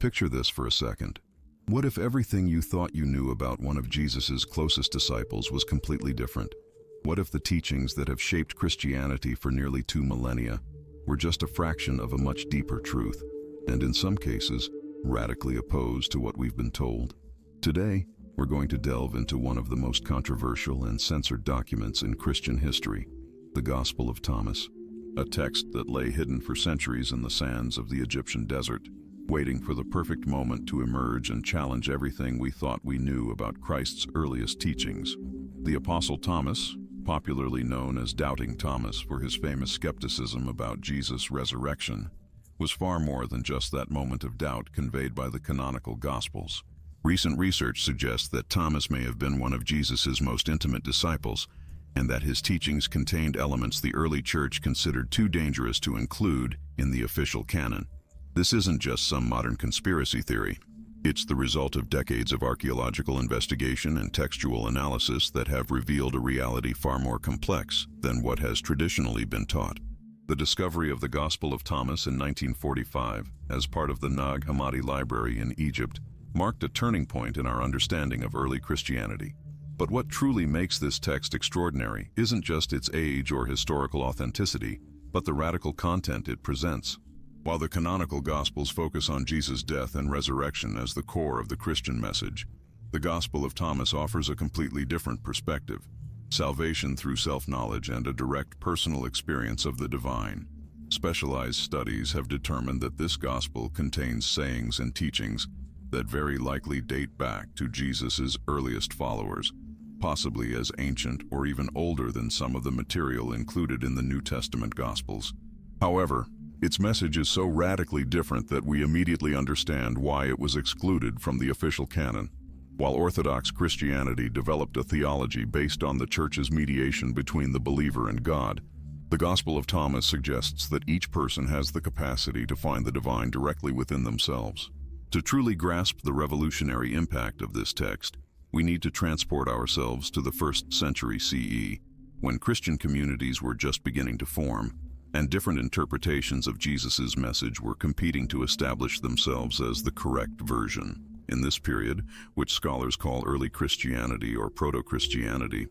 Picture this for a second. What if everything you thought you knew about one of Jesus's closest disciples was completely different? What if the teachings that have shaped Christianity for nearly 2 millennia were just a fraction of a much deeper truth, and in some cases, radically opposed to what we've been told? Today, we're going to delve into one of the most controversial and censored documents in Christian history, the Gospel of Thomas, a text that lay hidden for centuries in the sands of the Egyptian desert, waiting for the perfect moment to emerge and challenge everything we thought we knew about Christ's earliest teachings. The Apostle Thomas, popularly known as Doubting Thomas for his famous skepticism about Jesus' resurrection, was far more than just that moment of doubt conveyed by the canonical Gospels. Recent research suggests that Thomas may have been one of Jesus's most intimate disciples, and that his teachings contained elements the early church considered too dangerous to include in the official canon. This isn't just some modern conspiracy theory. It's the result of decades of archaeological investigation and textual analysis that have revealed a reality far more complex than what has traditionally been taught. The discovery of the Gospel of Thomas in 1945, as part of the Nag Hammadi library in Egypt, marked a turning point in our understanding of early Christianity. But what truly makes this text extraordinary isn't just its age or historical authenticity, but the radical content it presents. While the canonical Gospels focus on Jesus' death and resurrection as the core of the Christian message, the Gospel of Thomas offers a completely different perspective: salvation through self-knowledge and a direct personal experience of the divine. Specialized studies have determined that this Gospel contains sayings and teachings that very likely date back to Jesus' earliest followers, possibly as ancient or even older than some of the material included in the New Testament Gospels. However, its message is so radically different that we immediately understand why it was excluded from the official canon. While Orthodox Christianity developed a theology based on the Church's mediation between the believer and God, the Gospel of Thomas suggests that each person has the capacity to find the divine directly within themselves. To truly grasp the revolutionary impact of this text, we need to transport ourselves to the 1st century CE, when Christian communities were just beginning to form, and different interpretations of Jesus' message were competing to establish themselves as the correct version. In this period, which scholars call early Christianity or proto-Christianity,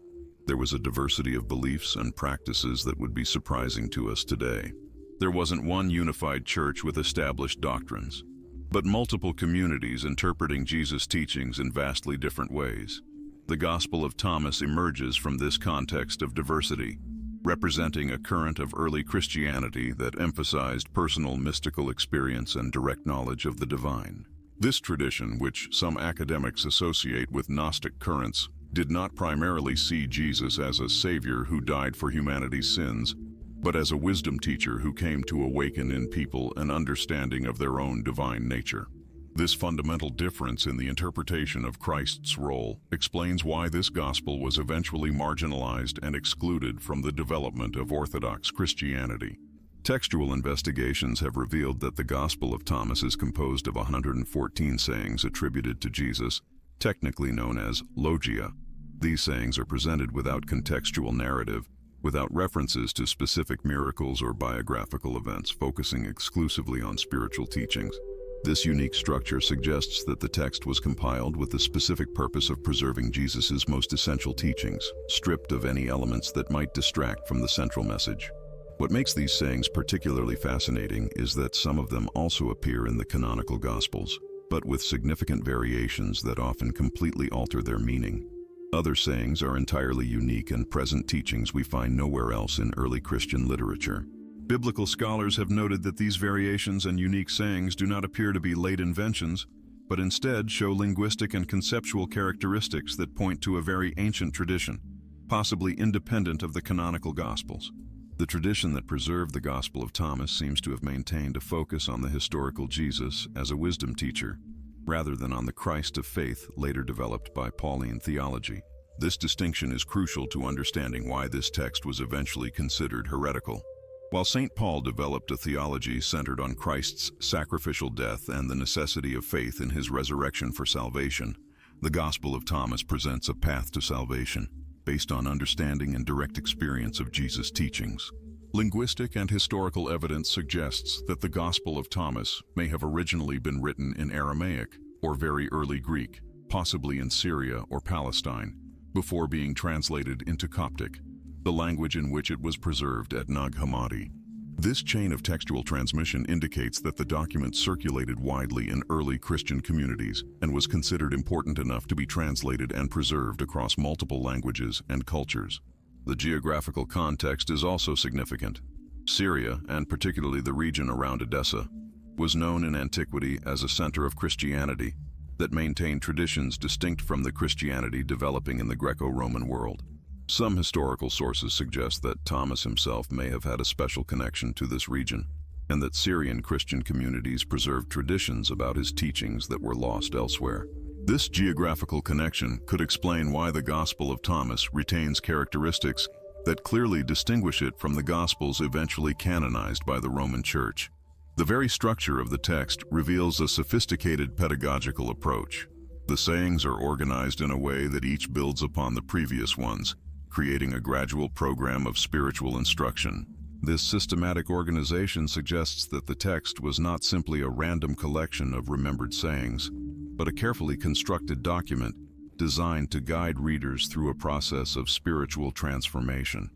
there was a diversity of beliefs and practices that would be surprising to us today. There wasn't one unified church with established doctrines, but multiple communities interpreting Jesus' teachings in vastly different ways. The Gospel of Thomas emerges from this context of diversity, representing a current of early Christianity that emphasized personal mystical experience and direct knowledge of the divine. This tradition, which some academics associate with Gnostic currents, did not primarily see Jesus as a savior who died for humanity's sins, but as a wisdom teacher who came to awaken in people an understanding of their own divine nature. This fundamental difference in the interpretation of Christ's role explains why this gospel was eventually marginalized and excluded from the development of Orthodox Christianity. Textual investigations have revealed that the Gospel of Thomas is composed of 114 sayings attributed to Jesus, technically known as logia. These sayings are presented without contextual narrative, without references to specific miracles or biographical events, focusing exclusively on spiritual teachings. This unique structure suggests that the text was compiled with the specific purpose of preserving Jesus' most essential teachings, stripped of any elements that might distract from the central message. What makes these sayings particularly fascinating is that some of them also appear in the canonical Gospels, but with significant variations that often completely alter their meaning. Other sayings are entirely unique and present teachings we find nowhere else in early Christian literature. Biblical scholars have noted that these variations and unique sayings do not appear to be late inventions, but instead show linguistic and conceptual characteristics that point to a very ancient tradition, possibly independent of the canonical Gospels. The tradition that preserved the Gospel of Thomas seems to have maintained a focus on the historical Jesus as a wisdom teacher, rather than on the Christ of faith later developed by Pauline theology. This distinction is crucial to understanding why this text was eventually considered heretical. While St. Paul developed a theology centered on Christ's sacrificial death and the necessity of faith in his resurrection for salvation, the Gospel of Thomas presents a path to salvation, based on understanding and direct experience of Jesus' teachings. Linguistic and historical evidence suggests that the Gospel of Thomas may have originally been written in Aramaic or very early Greek, possibly in Syria or Palestine, before being translated into Coptic, the language in which it was preserved at Nag Hammadi. This chain of textual transmission indicates that the document circulated widely in early Christian communities and was considered important enough to be translated and preserved across multiple languages and cultures. The geographical context is also significant. Syria, and particularly the region around Edessa, was known in antiquity as a center of Christianity that maintained traditions distinct from the Christianity developing in the Greco-Roman world. Some historical sources suggest that Thomas himself may have had a special connection to this region, and that Syrian Christian communities preserved traditions about his teachings that were lost elsewhere. This geographical connection could explain why the Gospel of Thomas retains characteristics that clearly distinguish it from the Gospels eventually canonized by the Roman Church. The very structure of the text reveals a sophisticated pedagogical approach. The sayings are organized in a way that each builds upon the previous ones, creating a gradual program of spiritual instruction. This systematic organization suggests that the text was not simply a random collection of remembered sayings, but a carefully constructed document designed to guide readers through a process of spiritual transformation.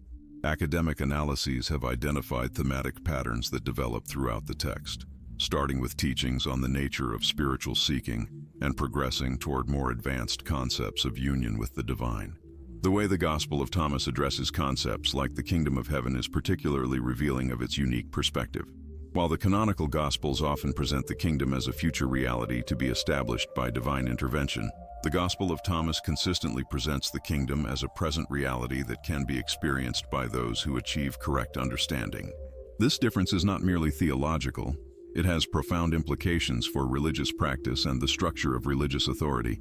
Academic analyses have identified thematic patterns that develop throughout the text, starting with teachings on the nature of spiritual seeking and progressing toward more advanced concepts of union with the divine. The way the Gospel of Thomas addresses concepts like the kingdom of heaven is particularly revealing of its unique perspective. While the canonical Gospels often present the kingdom as a future reality to be established by divine intervention, the Gospel of Thomas consistently presents the kingdom as a present reality that can be experienced by those who achieve correct understanding. This difference is not merely theological, it has profound implications for religious practice and the structure of religious authority.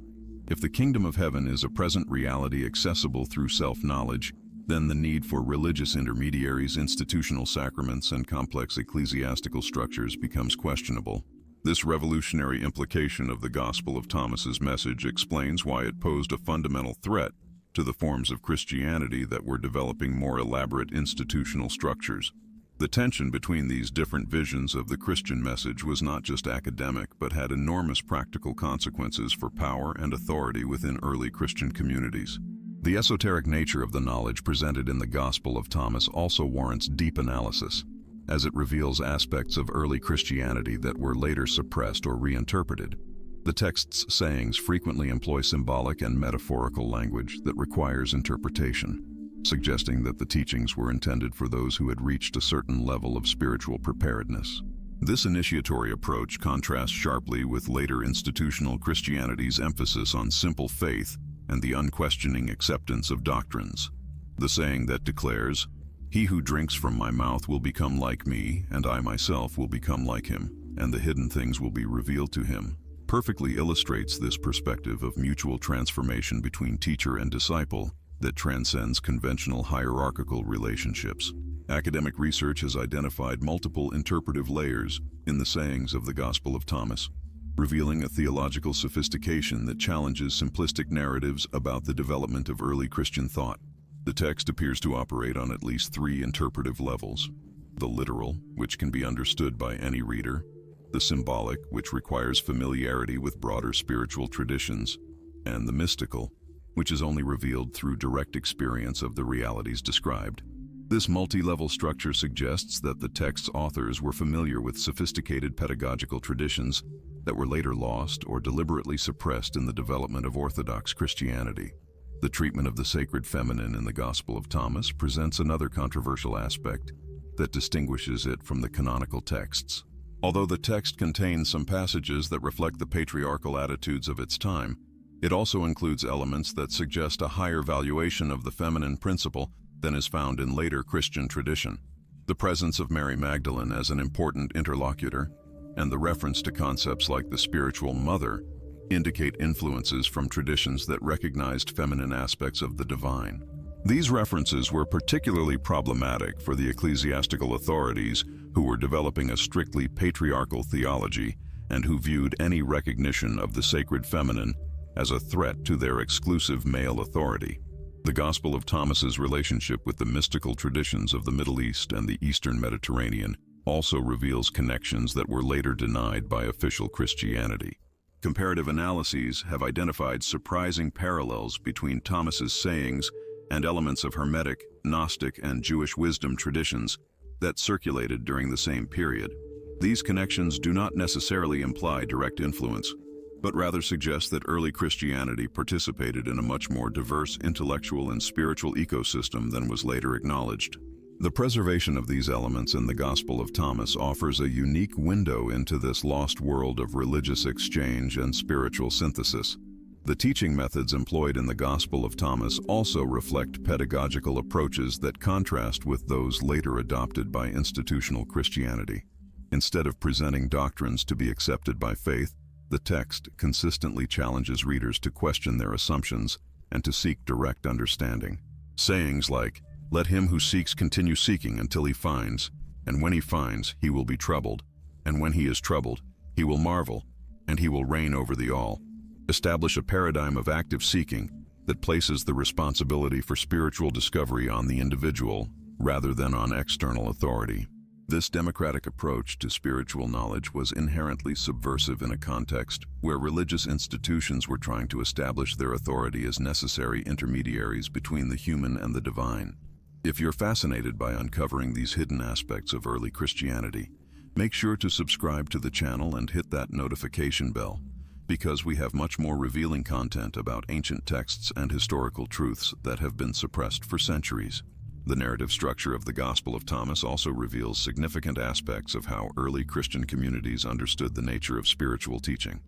If the kingdom of heaven is a present reality accessible through self-knowledge, then the need for religious intermediaries, institutional sacraments, and complex ecclesiastical structures becomes questionable. This revolutionary implication of the Gospel of Thomas's message explains why it posed a fundamental threat to the forms of Christianity that were developing more elaborate institutional structures. The tension between these different visions of the Christian message was not just academic, but had enormous practical consequences for power and authority within early Christian communities. The esoteric nature of the knowledge presented in the Gospel of Thomas also warrants deep analysis, as it reveals aspects of early Christianity that were later suppressed or reinterpreted. The text's sayings frequently employ symbolic and metaphorical language that requires interpretation, suggesting that the teachings were intended for those who had reached a certain level of spiritual preparedness. This initiatory approach contrasts sharply with later institutional Christianity's emphasis on simple faith and the unquestioning acceptance of doctrines. The saying that declares, "He who drinks from my mouth will become like me, and I myself will become like him, and the hidden things will be revealed to him," perfectly illustrates this perspective of mutual transformation between teacher and disciple that transcends conventional hierarchical relationships. Academic research has identified multiple interpretive layers in the sayings of the Gospel of Thomas, revealing a theological sophistication that challenges simplistic narratives about the development of early Christian thought. The text appears to operate on at least three interpretive levels: the literal, which can be understood by any reader; the symbolic, which requires familiarity with broader spiritual traditions; and the mystical, which is only revealed through direct experience of the realities described. This multi-level structure suggests that the text's authors were familiar with sophisticated pedagogical traditions that were later lost or deliberately suppressed in the development of Orthodox Christianity. The treatment of the sacred feminine in the Gospel of Thomas presents another controversial aspect that distinguishes it from the canonical texts. Although the text contains some passages that reflect the patriarchal attitudes of its time, it also includes elements that suggest a higher valuation of the feminine principle than is found in later Christian tradition. The presence of Mary Magdalene as an important interlocutor, and the reference to concepts like the spiritual mother, indicate influences from traditions that recognized feminine aspects of the divine. These references were particularly problematic for the ecclesiastical authorities who were developing a strictly patriarchal theology and who viewed any recognition of the sacred feminine as a threat to their exclusive male authority. The Gospel of Thomas's relationship with the mystical traditions of the Middle East and the Eastern Mediterranean also reveals connections that were later denied by official Christianity. Comparative analyses have identified surprising parallels between Thomas's sayings and elements of Hermetic, Gnostic, and Jewish wisdom traditions that circulated during the same period. These connections do not necessarily imply direct influence, but rather suggest that early Christianity participated in a much more diverse intellectual and spiritual ecosystem than was later acknowledged. The preservation of these elements in the Gospel of Thomas offers a unique window into this lost world of religious exchange and spiritual synthesis. The teaching methods employed in the Gospel of Thomas also reflect pedagogical approaches that contrast with those later adopted by institutional Christianity. Instead of presenting doctrines to be accepted by faith, the text consistently challenges readers to question their assumptions and to seek direct understanding. Sayings like, "Let him who seeks continue seeking until he finds, and when he finds, he will be troubled, and when he is troubled, he will marvel, and he will reign over the all," establish a paradigm of active seeking that places the responsibility for spiritual discovery on the individual rather than on external authority. This democratic approach to spiritual knowledge was inherently subversive in a context where religious institutions were trying to establish their authority as necessary intermediaries between the human and the divine. If you're fascinated by uncovering these hidden aspects of early Christianity, make sure to subscribe to the channel and hit that notification bell, because we have much more revealing content about ancient texts and historical truths that have been suppressed for centuries. The narrative structure of the Gospel of Thomas also reveals significant aspects of how early Christian communities understood the nature of spiritual teaching.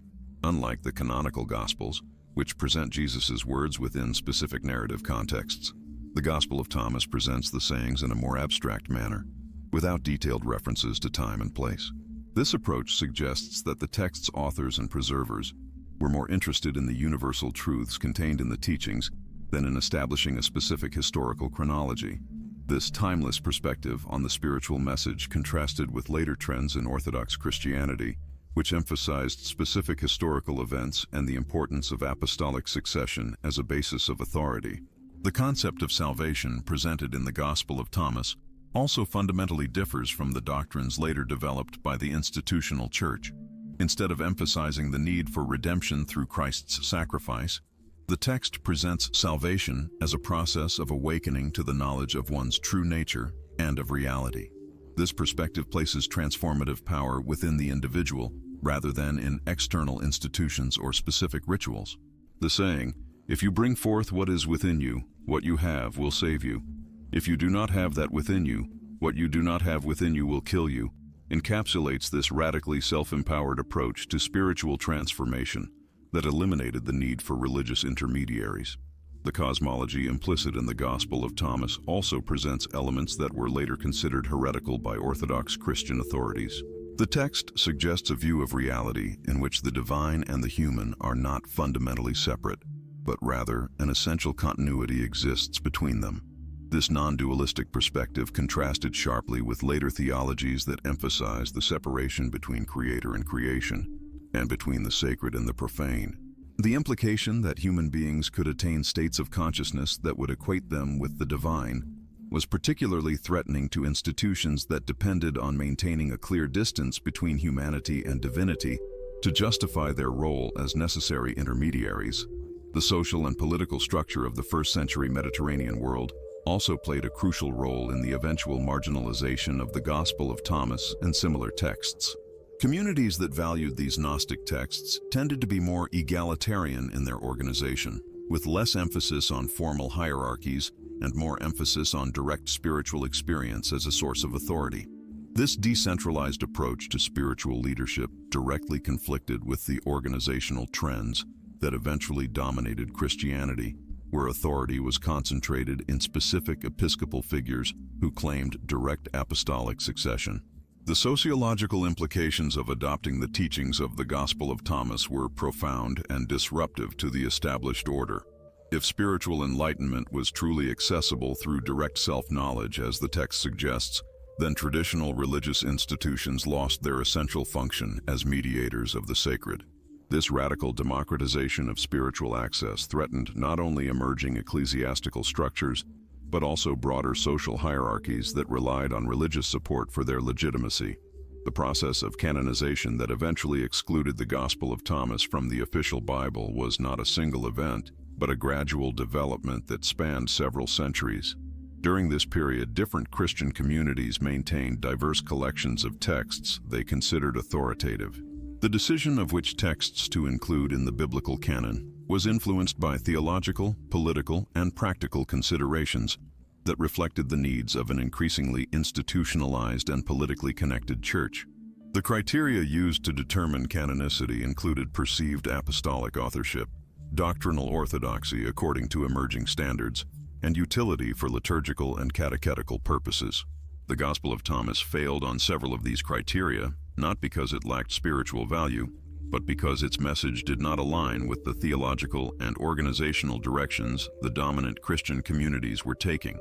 Unlike the canonical Gospels, which present Jesus' words within specific narrative contexts, the Gospel of Thomas presents the sayings in a more abstract manner, without detailed references to time and place. This approach suggests that the text's authors and preservers were more interested in the universal truths contained in the teachings than in establishing a specific historical chronology. This timeless perspective on the spiritual message contrasted with later trends in Orthodox Christianity, which emphasized specific historical events and the importance of apostolic succession as a basis of authority. The concept of salvation presented in the Gospel of Thomas also fundamentally differs from the doctrines later developed by the institutional church. Instead of emphasizing the need for redemption through Christ's sacrifice, the text presents salvation as a process of awakening to the knowledge of one's true nature and of reality. This perspective places transformative power within the individual rather than in external institutions or specific rituals. The saying, "If you bring forth what is within you, what you have will save you. If you do not have that within you, what you do not have within you will kill you," encapsulates this radically self-empowered approach to spiritual transformation that eliminated the need for religious intermediaries. The cosmology implicit in the Gospel of Thomas also presents elements that were later considered heretical by Orthodox Christian authorities. The text suggests a view of reality in which the divine and the human are not fundamentally separate, but rather an essential continuity exists between them. This non-dualistic perspective contrasted sharply with later theologies that emphasized the separation between creator and creation, and between the sacred and the profane. The implication that human beings could attain states of consciousness that would equate them with the divine was particularly threatening to institutions that depended on maintaining a clear distance between humanity and divinity to justify their role as necessary intermediaries. The social and political structure of the first-century Mediterranean world also played a crucial role in the eventual marginalization of the Gospel of Thomas and similar texts. Communities that valued these Gnostic texts tended to be more egalitarian in their organization, with less emphasis on formal hierarchies and more emphasis on direct spiritual experience as a source of authority. This decentralized approach to spiritual leadership directly conflicted with the organizational trends that eventually dominated Christianity, where authority was concentrated in specific episcopal figures who claimed direct apostolic succession. The sociological implications of adopting the teachings of the Gospel of Thomas were profound and disruptive to the established order. If spiritual enlightenment was truly accessible through direct self-knowledge, as the text suggests, then traditional religious institutions lost their essential function as mediators of the sacred. This radical democratization of spiritual access threatened not only emerging ecclesiastical structures, but also broader social hierarchies that relied on religious support for their legitimacy. The process of canonization that eventually excluded the Gospel of Thomas from the official Bible was not a single event, but a gradual development that spanned several centuries. During this period, different Christian communities maintained diverse collections of texts they considered authoritative. The decision of which texts to include in the biblical canon was influenced by theological, political, and practical considerations that reflected the needs of an increasingly institutionalized and politically connected church. The criteria used to determine canonicity included perceived apostolic authorship, doctrinal orthodoxy according to emerging standards, and utility for liturgical and catechetical purposes. The Gospel of Thomas failed on several of these criteria, not because it lacked spiritual value, but because its message did not align with the theological and organizational directions the dominant Christian communities were taking.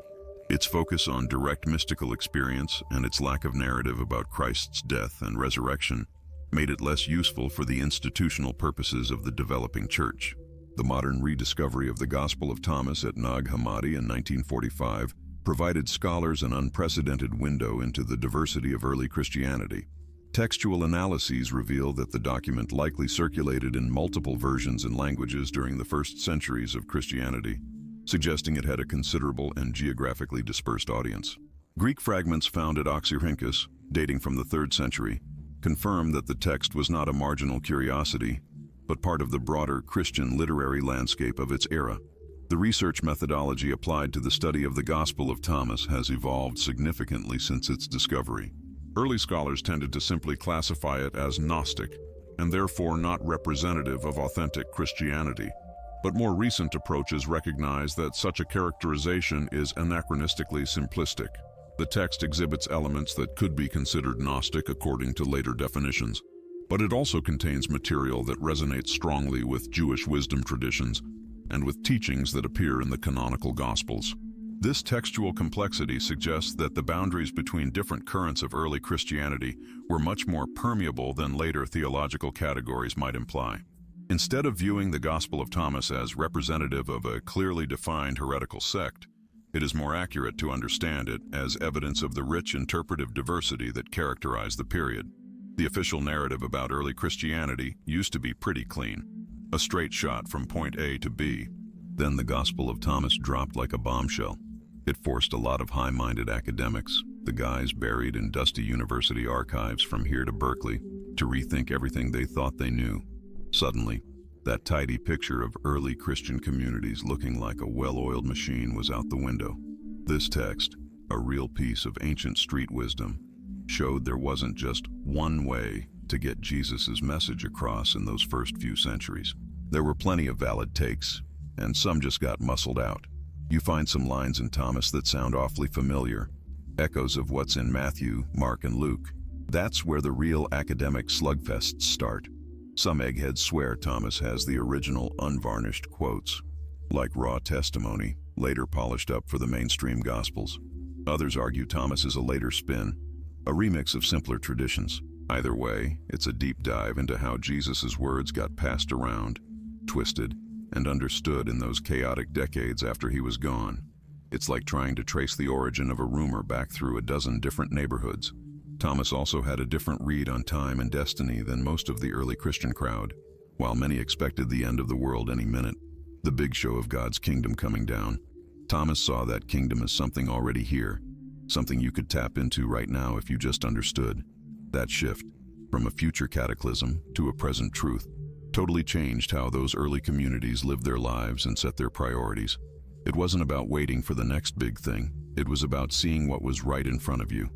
Its focus on direct mystical experience and its lack of narrative about Christ's death and resurrection made it less useful for the institutional purposes of the developing church. The modern rediscovery of the Gospel of Thomas at Nag Hammadi in 1945 provided scholars an unprecedented window into the diversity of early Christianity. Textual analyses reveal that the document likely circulated in multiple versions and languages during the first centuries of Christianity, suggesting it had a considerable and geographically dispersed audience. Greek fragments found at Oxyrhynchus, dating from the 3rd century, confirm that the text was not a marginal curiosity, but part of the broader Christian literary landscape of its era. The research methodology applied to the study of the Gospel of Thomas has evolved significantly since its discovery. Early scholars tended to simply classify it as Gnostic, and therefore not representative of authentic Christianity. But more recent approaches recognize that such a characterization is anachronistically simplistic. The text exhibits elements that could be considered Gnostic according to later definitions, but it also contains material that resonates strongly with Jewish wisdom traditions and with teachings that appear in the canonical Gospels. This textual complexity suggests that the boundaries between different currents of early Christianity were much more permeable than later theological categories might imply. Instead of viewing the Gospel of Thomas as representative of a clearly defined heretical sect, it is more accurate to understand it as evidence of the rich interpretive diversity that characterized the period. The official narrative about early Christianity used to be pretty clean, a straight shot from point A to B. Then the Gospel of Thomas dropped like a bombshell. It forced a lot of high-minded academics, the guys buried in dusty university archives from here to Berkeley, to rethink everything they thought they knew. Suddenly, that tidy picture of early Christian communities looking like a well-oiled machine was out the window. This text, a real piece of ancient street wisdom, showed there wasn't just one way to get Jesus' message across in those first few centuries. There were plenty of valid takes, and some just got muscled out. You find some lines in Thomas that sound awfully familiar, echoes of what's in Matthew, Mark, and Luke. That's where the real academic slugfests start. Some eggheads swear Thomas has the original unvarnished quotes, like raw testimony, later polished up for the mainstream Gospels. Others argue Thomas is a later spin, a remix of simpler traditions. Either way, it's a deep dive into how Jesus' words got passed around, twisted, and understood in those chaotic decades after he was gone. It's like trying to trace the origin of a rumor back through a dozen different neighborhoods. Thomas also had a different read on time and destiny than most of the early Christian crowd. While many expected the end of the world any minute, the big show of God's kingdom coming down, Thomas saw that kingdom as something already here, something you could tap into right now if you just understood. That shift, from a future cataclysm to a present truth, totally changed how those early communities lived their lives and set their priorities. It wasn't about waiting for the next big thing. It was about seeing what was right in front of you.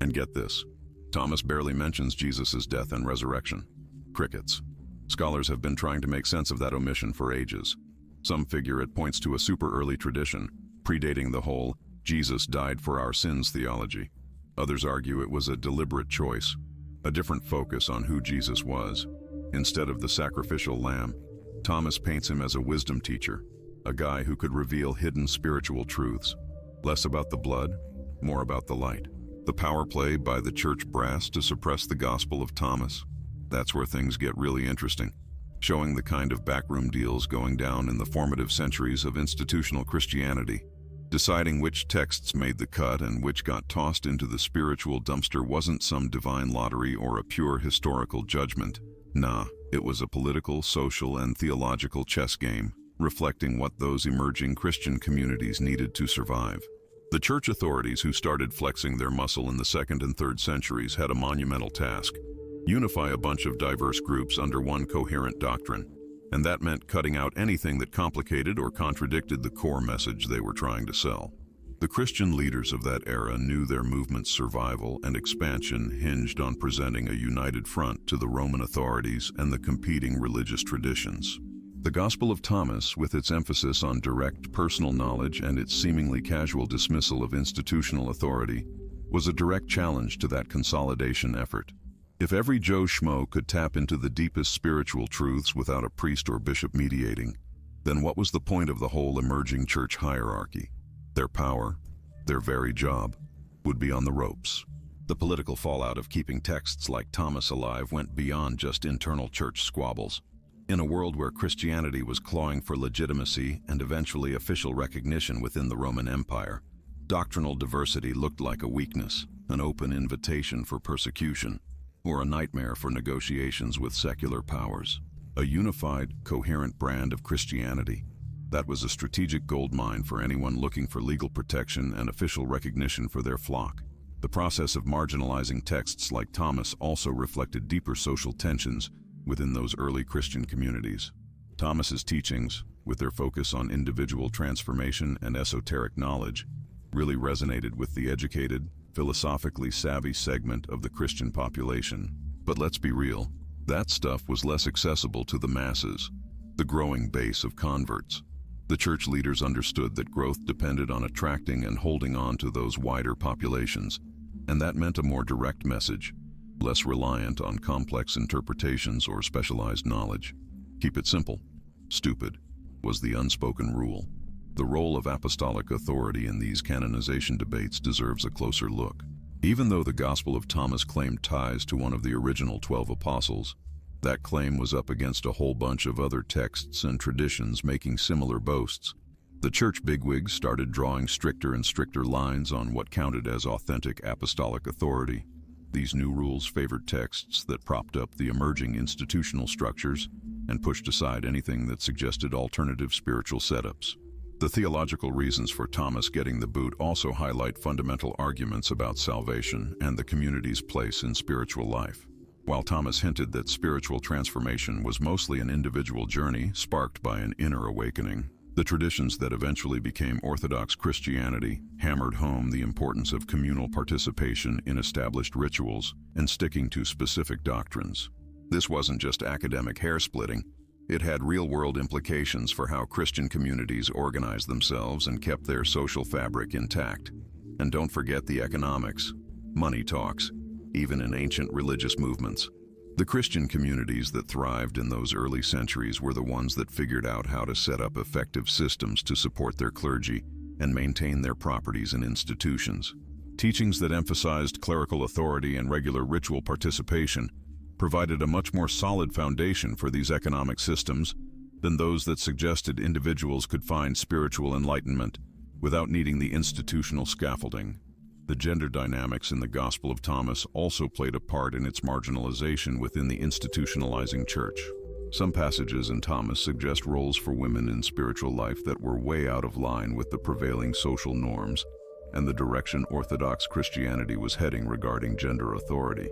And get this, Thomas barely mentions Jesus' death and resurrection. Crickets. Scholars have been trying to make sense of that omission for ages. Some figure it points to a super early tradition, predating the whole Jesus died for our sins theology. Others argue it was a deliberate choice, a different focus on who Jesus was. Instead of the sacrificial lamb, Thomas paints him as a wisdom teacher, a guy who could reveal hidden spiritual truths. Less about the blood, more about the light. The power play by the church brass to suppress the Gospel of Thomas. That's where things get really interesting. showing the kind of backroom deals going down in the formative centuries of institutional Christianity. Deciding which texts made the cut and which got tossed into the spiritual dumpster wasn't some divine lottery or a pure historical judgment. Nah, it was a political, social, and theological chess game, reflecting what those emerging Christian communities needed to survive. The church authorities who started flexing their muscle in the 2nd and 3rd centuries had a monumental task: unify a bunch of diverse groups under one coherent doctrine. And that meant cutting out anything that complicated or contradicted the core message they were trying to sell. The Christian leaders of that era knew their movement's survival and expansion hinged on presenting a united front to the Roman authorities and the competing religious traditions. The Gospel of Thomas, with its emphasis on direct personal knowledge and its seemingly casual dismissal of institutional authority, was a direct challenge to that consolidation effort. If every Joe Schmo could tap into the deepest spiritual truths without a priest or bishop mediating, then what was the point of the whole emerging church hierarchy? Their power, their very job, would be on the ropes. The political fallout of keeping texts like Thomas alive went beyond just internal church squabbles. In a world where Christianity was clawing for legitimacy and eventually official recognition within the Roman Empire, doctrinal diversity looked like a weakness, an open invitation for persecution, or a nightmare for negotiations with secular powers. A unified, coherent brand of Christianity. That was a strategic goldmine for anyone looking for legal protection and official recognition for their flock. The process of marginalizing texts like Thomas also reflected deeper social tensions within those early Christian communities. Thomas's teachings, with their focus on individual transformation and esoteric knowledge, really resonated with the educated, philosophically savvy segment of the Christian population. But let's be real, that stuff was less accessible to the masses, the growing base of converts. The church leaders understood that growth depended on attracting and holding on to those wider populations, and that meant a more direct message, less reliant on complex interpretations or specialized knowledge. Keep it simple. Stupid was the unspoken rule. The role of apostolic authority in these canonization debates deserves a closer look. Even though the Gospel of Thomas claimed ties to one of the original 12 apostles, that claim was up against a whole bunch of other texts and traditions making similar boasts. The church bigwigs started drawing stricter and stricter lines on what counted as authentic apostolic authority. These new rules favored texts that propped up the emerging institutional structures and pushed aside anything that suggested alternative spiritual setups. The theological reasons for Thomas getting the boot also highlight fundamental arguments about salvation and the community's place in spiritual life. While Thomas hinted that spiritual transformation was mostly an individual journey sparked by an inner awakening, the traditions that eventually became Orthodox Christianity hammered home the importance of communal participation in established rituals and sticking to specific doctrines. This wasn't just academic hair-splitting. It had real-world implications for how Christian communities organized themselves and kept their social fabric intact. And don't forget the economics. Money talks, even in ancient religious movements. The Christian communities that thrived in those early centuries were the ones that figured out how to set up effective systems to support their clergy and maintain their properties and institutions. Teachings that emphasized clerical authority and regular ritual participation provided a much more solid foundation for these economic systems than those that suggested individuals could find spiritual enlightenment without needing the institutional scaffolding. The gender dynamics in the Gospel of Thomas also played a part in its marginalization within the institutionalizing church. Some passages in Thomas suggest roles for women in spiritual life that were way out of line with the prevailing social norms and the direction Orthodox Christianity was heading regarding gender authority.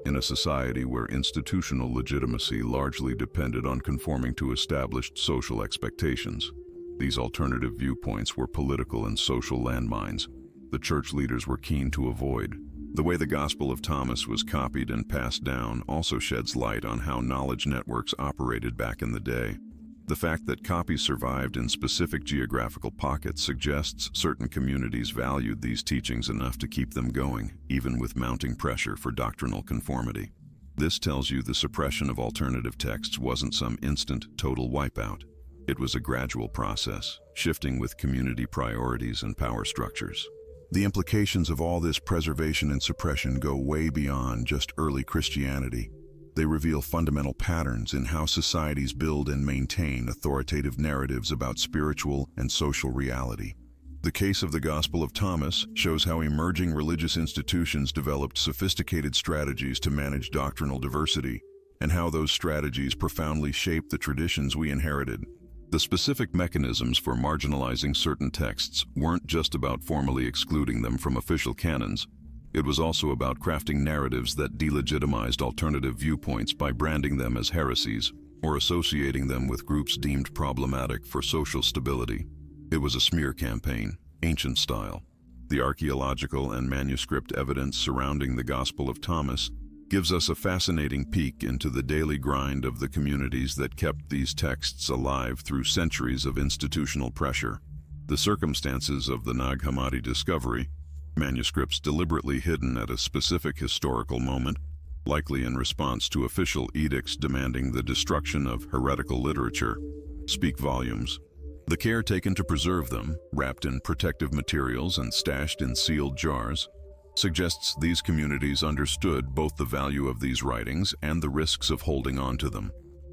In a society where institutional legitimacy largely depended on conforming to established social expectations, these alternative viewpoints were political and social landmines the church leaders were keen to avoid. The way the Gospel of Thomas was copied and passed down also sheds light on how knowledge networks operated back in the day. The fact that copies survived in specific geographical pockets suggests certain communities valued these teachings enough to keep them going, even with mounting pressure for doctrinal conformity. This tells you the suppression of alternative texts wasn't some instant, total wipeout. It was a gradual process, shifting with community priorities and power structures. The implications of all this preservation and suppression go way beyond just early Christianity. They reveal fundamental patterns in how societies build and maintain authoritative narratives about spiritual and social reality. The case of the Gospel of Thomas shows how emerging religious institutions developed sophisticated strategies to manage doctrinal diversity, and how those strategies profoundly shaped the traditions we inherited. The specific mechanisms for marginalizing certain texts weren't just about formally excluding them from official canons. It was also about crafting narratives that delegitimized alternative viewpoints by branding them as heresies or associating them with groups deemed problematic for social stability. It was a smear campaign, ancient style. The archaeological and manuscript evidence surrounding the Gospel of Thomas gives us a fascinating peek into the daily grind of the communities that kept these texts alive through centuries of institutional pressure. The circumstances of the Nag Hammadi discovery, manuscripts deliberately hidden at a specific historical moment, likely in response to official edicts demanding the destruction of heretical literature, speak volumes. The care taken to preserve them, wrapped in protective materials and stashed in sealed jars, suggests these communities understood both the value of these writings and the risks of holding on to them.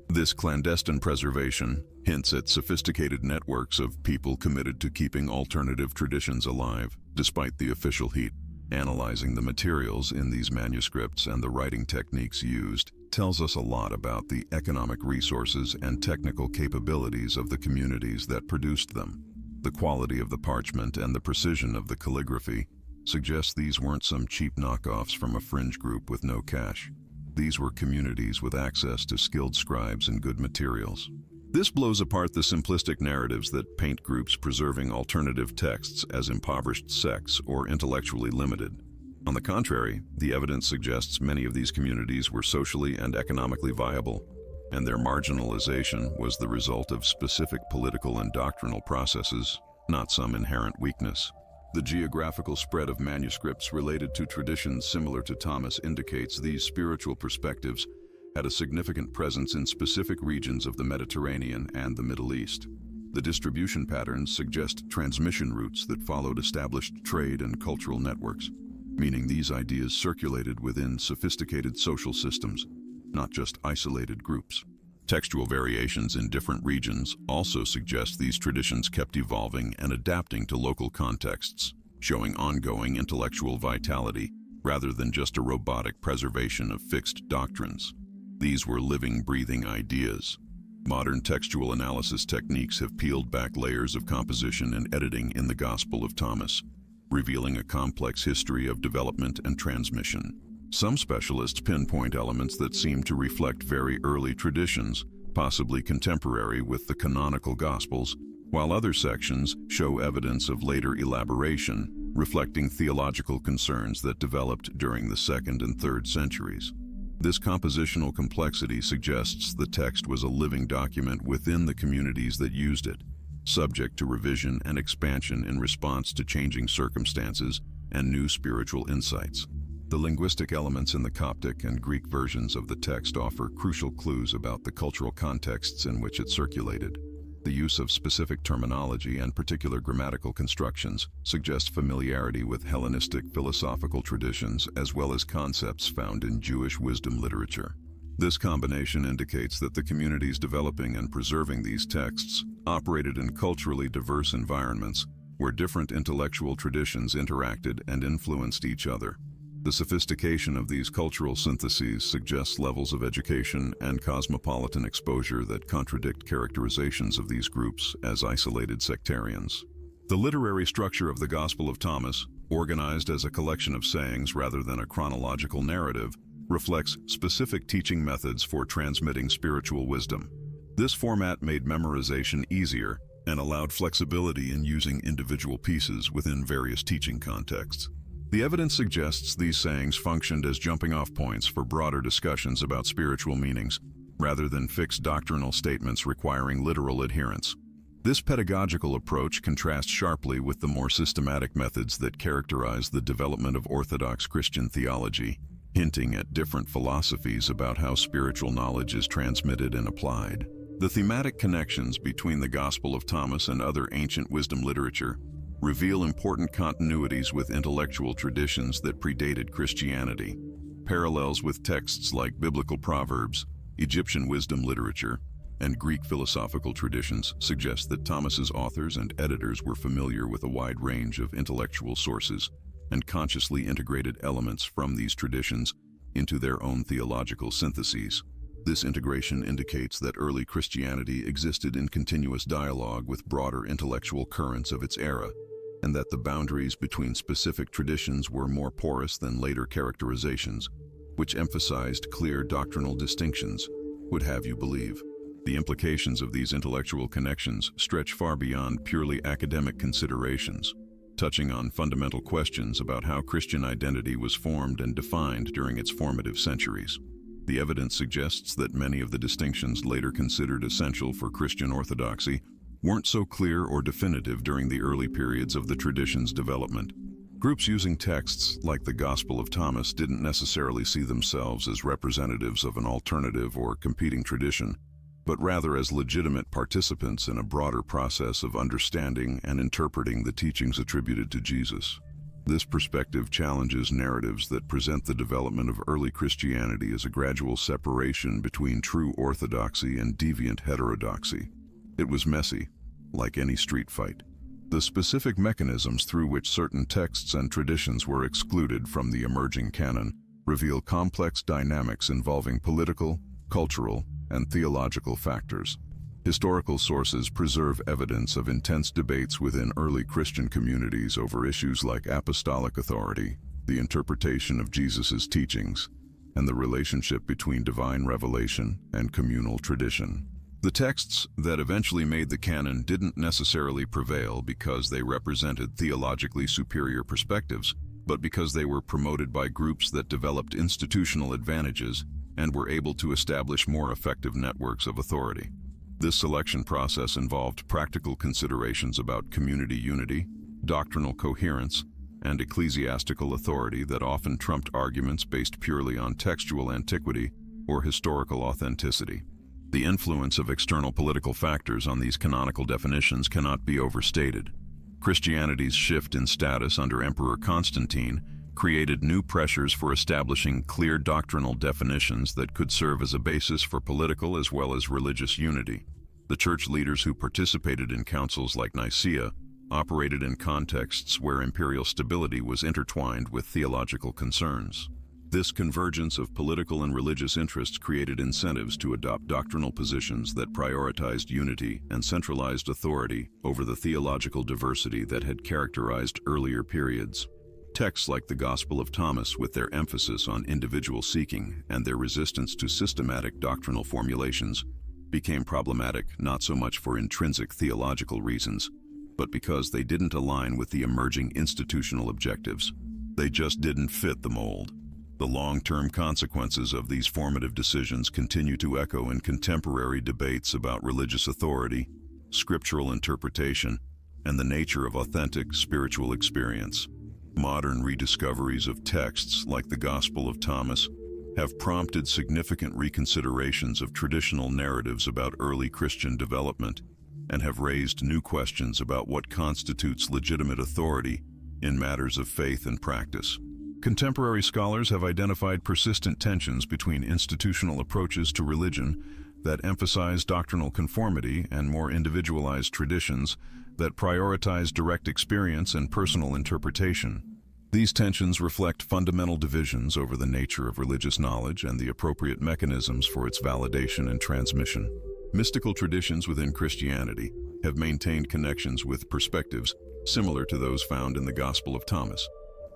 This clandestine preservation hints at sophisticated networks of people committed to keeping alternative traditions alive, despite the official heat. Analyzing the materials in these manuscripts and the writing techniques used tells us a lot about the economic resources and technical capabilities of the communities that produced them. The quality of the parchment and the precision of the calligraphy suggests these weren't some cheap knockoffs from a fringe group with no cash. These were communities with access to skilled scribes and good materials. This blows apart the simplistic narratives that paint groups preserving alternative texts as impoverished sects or intellectually limited. On the contrary, the evidence suggests many of these communities were socially and economically viable, and their marginalization was the result of specific political and doctrinal processes, not some inherent weakness. The geographical spread of manuscripts related to traditions similar to Thomas indicates these spiritual perspectives had a significant presence in specific regions of the Mediterranean and the Middle East. The distribution patterns suggest transmission routes that followed established trade and cultural networks, meaning these ideas circulated within sophisticated social systems, not just isolated groups. Textual variations in different regions also suggest these traditions kept evolving and adapting to local contexts, showing ongoing intellectual vitality rather than just a robotic preservation of fixed doctrines. These were living, breathing ideas. Modern textual analysis techniques have peeled back layers of composition and editing in the Gospel of Thomas, revealing a complex history of development and transmission. Some specialists pinpoint elements that seem to reflect very early traditions, possibly contemporary with the canonical Gospels, while other sections show evidence of later elaboration, reflecting theological concerns that developed during the 2nd and 3rd centuries. This compositional complexity suggests the text was a living document within the communities that used it, subject to revision and expansion in response to changing circumstances and new spiritual insights. The linguistic elements in the Coptic and Greek versions of the text offer crucial clues about the cultural contexts in which it circulated. The use of specific terminology and particular grammatical constructions suggest familiarity with Hellenistic philosophical traditions as well as concepts found in Jewish wisdom literature. This combination indicates that the communities developing and preserving these texts operated in culturally diverse environments where different intellectual traditions interacted and influenced each other. The sophistication of these cultural syntheses suggests levels of education and cosmopolitan exposure that contradict characterizations of these groups as isolated sectarians. The literary structure of the Gospel of Thomas, organized as a collection of sayings rather than a chronological narrative, reflects specific teaching methods for transmitting spiritual wisdom. This format made memorization easier and allowed flexibility in using individual pieces within various teaching contexts. The evidence suggests these sayings functioned as jumping-off points for broader discussions about spiritual meanings, rather than fixed doctrinal statements requiring literal adherence. This pedagogical approach contrasts sharply with the more systematic methods that characterize the development of Orthodox Christian theology, hinting at different philosophies about how spiritual knowledge is transmitted and applied. The thematic connections between the Gospel of Thomas and other ancient wisdom literature reveal important continuities with intellectual traditions that predated Christianity. Parallels with texts like biblical proverbs, Egyptian wisdom literature, and Greek philosophical traditions suggest that Thomas's authors and editors were familiar with a wide range of intellectual sources and consciously integrated elements from these traditions into their own theological syntheses. This integration indicates that early Christianity existed in continuous dialogue with broader intellectual currents of its era, and that the boundaries between specific traditions were more porous than later characterizations, which emphasized clear doctrinal distinctions, would have you believe. The implications of these intellectual connections stretch far beyond purely academic considerations, touching on fundamental questions about how Christian identity was formed and defined during its formative centuries. The evidence suggests that many of the distinctions later considered essential for Christian orthodoxy weren't so clear or definitive during the early periods of the tradition's development. Groups using texts like the Gospel of Thomas didn't necessarily see themselves as representatives of an alternative or competing tradition, but rather as legitimate participants in a broader process of understanding and interpreting the teachings attributed to Jesus. This perspective challenges narratives that present the development of early Christianity as a gradual separation between true orthodoxy and deviant heterodoxy. It was messy, like any street fight. The specific mechanisms through which certain texts and traditions were excluded from the emerging canon reveal complex dynamics involving political, cultural, and theological factors. Historical sources preserve evidence of intense debates within early Christian communities over issues like apostolic authority, the interpretation of Jesus' teachings, and the relationship between divine revelation and communal tradition. The texts that eventually made the canon didn't necessarily prevail because they represented theologically superior perspectives, but because they were promoted by groups that developed institutional advantages and were able to establish more effective networks of authority. This selection process involved practical considerations about community unity, doctrinal coherence, and ecclesiastical authority that often trumped arguments based purely on textual antiquity or historical authenticity. The influence of external political factors on these canonical definitions cannot be overstated. Christianity's shift in status under Emperor Constantine created new pressures for establishing clear doctrinal definitions that could serve as a basis for political as well as religious unity. The church leaders who participated in councils like Nicaea operated in contexts where imperial stability was intertwined with theological concerns. This convergence of political and religious interests created incentives to adopt doctrinal positions that prioritized unity and centralized authority over the theological diversity that had characterized earlier periods. Texts like the Gospel of Thomas, with their emphasis on individual seeking and their resistance to systematic doctrinal formulations, became problematic not so much for intrinsic theological reasons, but because they didn't align with the emerging institutional objectives. They just didn't fit the mold. The long-term consequences of these formative decisions continue to echo in contemporary debates about religious authority, scriptural interpretation, and the nature of authentic spiritual experience. Modern rediscoveries of texts like the Gospel of Thomas have prompted significant reconsiderations of traditional narratives about early Christian development and have raised new questions about what constitutes legitimate authority in matters of faith and practice. Contemporary scholars have identified persistent tensions between institutional approaches to religion that emphasize doctrinal conformity and more individualized traditions that prioritize direct experience and personal interpretation. These tensions reflect fundamental divisions over the nature of religious knowledge and the appropriate mechanisms for its validation and transmission. Mystical traditions within Christianity have maintained connections with perspectives similar to those found in the Gospel of Thomas,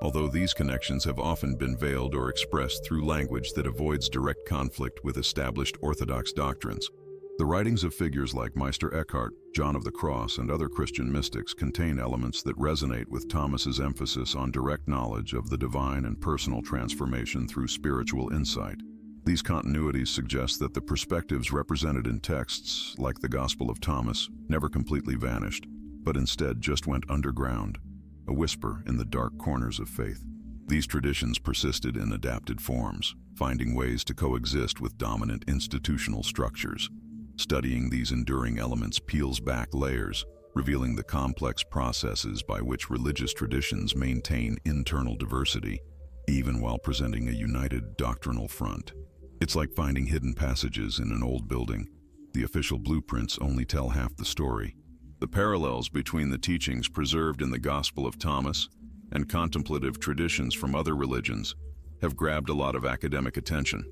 although these connections have often been veiled or expressed through language that avoids direct conflict with established orthodox doctrines. The writings of figures like Meister Eckhart, John of the Cross, and other Christian mystics contain elements that resonate with Thomas's emphasis on direct knowledge of the divine and personal transformation through spiritual insight. These continuities suggest that the perspectives represented in texts like the Gospel of Thomas never completely vanished, but instead just went underground, a whisper in the dark corners of faith. These traditions persisted in adapted forms, finding ways to coexist with dominant institutional structures. Studying these enduring elements peels back layers, revealing the complex processes by which religious traditions maintain internal diversity even while presenting a united doctrinal front. It's like finding hidden passages in an old building. The official blueprints only tell half the story. The parallels between the teachings preserved in the Gospel of Thomas and contemplative traditions from other religions have grabbed a lot of academic attention.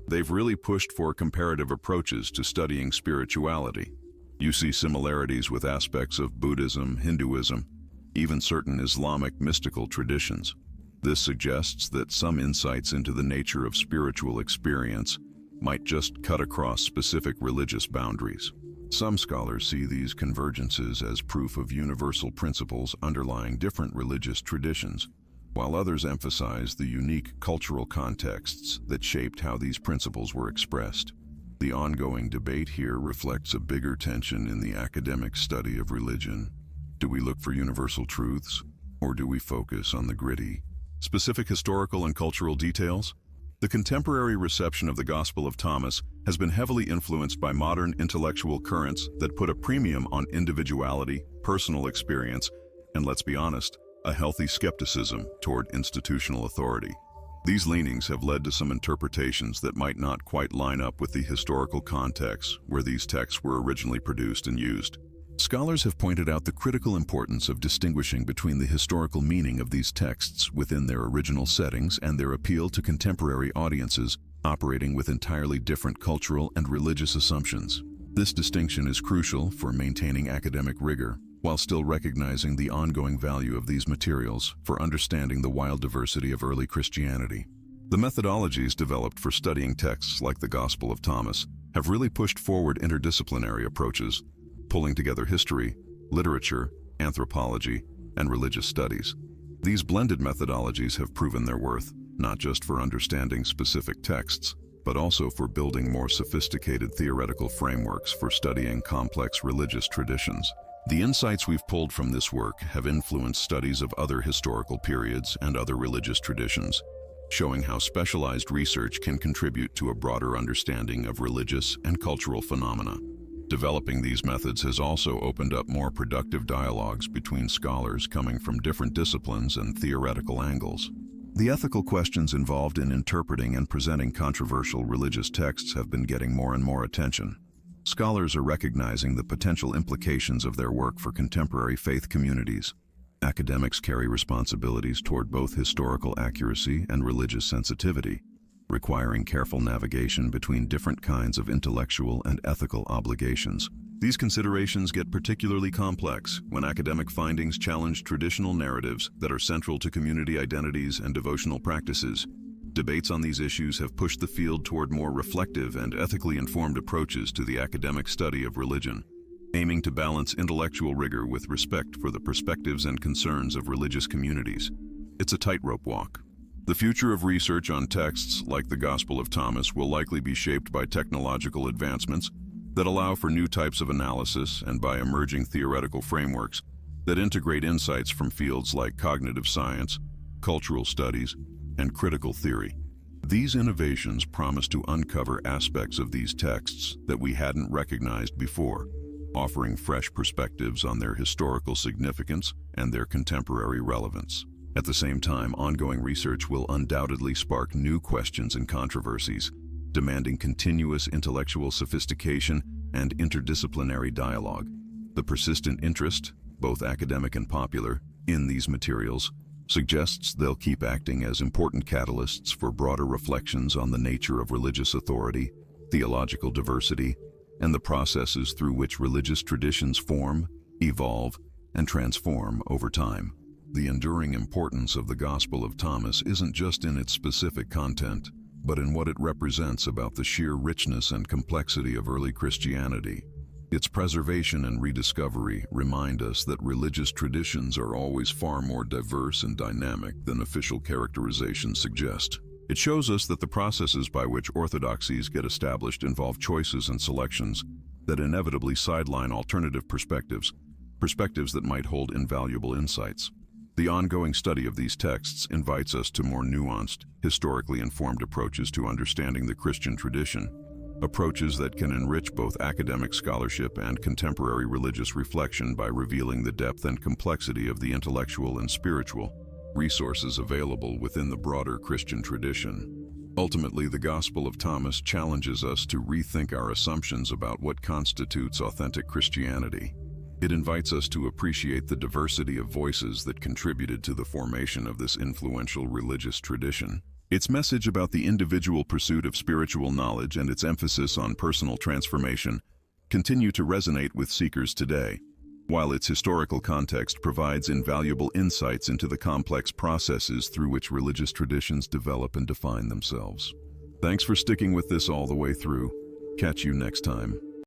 They've really pushed for comparative approaches to studying spirituality. You see similarities with aspects of Buddhism, Hinduism, even certain Islamic mystical traditions. This suggests that some insights into the nature of spiritual experience might just cut across specific religious boundaries. Some scholars see these convergences as proof of universal principles underlying different religious traditions, while others emphasize the unique cultural contexts that shaped how these principles were expressed. The ongoing debate here reflects a bigger tension in the academic study of religion. Do we look for universal truths, or do we focus on the gritty, specific historical and cultural details? The contemporary reception of the Gospel of Thomas has been heavily influenced by modern intellectual currents that put a premium on individuality, personal experience, and, let's be honest, a healthy skepticism toward institutional authority. These leanings have led to some interpretations that might not quite line up with the historical context where these texts were originally produced and used. Scholars have pointed out the critical importance of distinguishing between the historical meaning of these texts within their original settings and their appeal to contemporary audiences operating with entirely different cultural and religious assumptions. This distinction is crucial for maintaining academic rigor, while still recognizing the ongoing value of these materials for understanding the wild diversity of early Christianity. The methodologies developed for studying texts like the Gospel of Thomas have really pushed forward interdisciplinary approaches, pulling together history, literature, anthropology, and religious studies. These blended methodologies have proven their worth, not just for understanding specific texts, but also for building more sophisticated theoretical frameworks for studying complex religious traditions. The insights we've pulled from this work have influenced studies of other historical periods and other religious traditions, showing how specialized research can contribute to a broader understanding of religious and cultural phenomena. Developing these methods has also opened up more productive dialogues between scholars coming from different disciplines and theoretical angles. The ethical questions involved in interpreting and presenting controversial religious texts have been getting more and more attention. Scholars are recognizing the potential implications of their work for contemporary faith communities. Academics carry responsibilities toward both historical accuracy and religious sensitivity, requiring careful navigation between different kinds of intellectual and ethical obligations. These considerations get particularly complex when academic findings challenge traditional narratives that are central to community identities and devotional practices. Debates on these issues have pushed the field toward more reflective and ethically informed approaches to the academic study of religion, aiming to balance intellectual rigor with respect for the perspectives and concerns of religious communities. It's a tightrope walk. The future of research on texts like the Gospel of Thomas will likely be shaped by technological advancements that allow for new types of analysis and by emerging theoretical frameworks that integrate insights from fields like cognitive science, cultural studies, and critical theory. These innovations promise to uncover aspects of these texts that we hadn't recognized before, offering fresh perspectives on their historical significance and their contemporary relevance. At the same time, ongoing research will undoubtedly spark new questions and controversies, demanding continuous intellectual sophistication and interdisciplinary dialogue. The persistent interest, both academic and popular, in these materials suggests they'll keep acting as important catalysts for broader reflections on the nature of religious authority, theological diversity, and the processes through which religious traditions form, evolve, and transform over time. The enduring importance of the Gospel of Thomas isn't just in its specific content, but in what it represents about the sheer richness and complexity of early Christianity. Its preservation and rediscovery remind us that religious traditions are always far more diverse and dynamic than official characterizations suggest. It shows us that the processes by which orthodoxies get established involve choices and selections that inevitably sideline alternative perspectives that might hold invaluable insights. The ongoing study of these texts invites us to more nuanced, historically informed approaches to understanding the Christian tradition, approaches that can enrich both academic scholarship and contemporary religious reflection by revealing the depth and complexity of the intellectual and spiritual resources available within the broader Christian tradition. Ultimately, the Gospel of Thomas challenges us to rethink our assumptions about what constitutes authentic Christianity. It invites us to appreciate the diversity of voices that contributed to the formation of this influential religious tradition. Its message about the individual pursuit of spiritual knowledge and its emphasis on personal transformation continue to resonate with seekers today, while its historical context provides invaluable insights into the complex processes through which religious traditions develop and define themselves. Thanks for sticking with this all the way through. Catch you next time.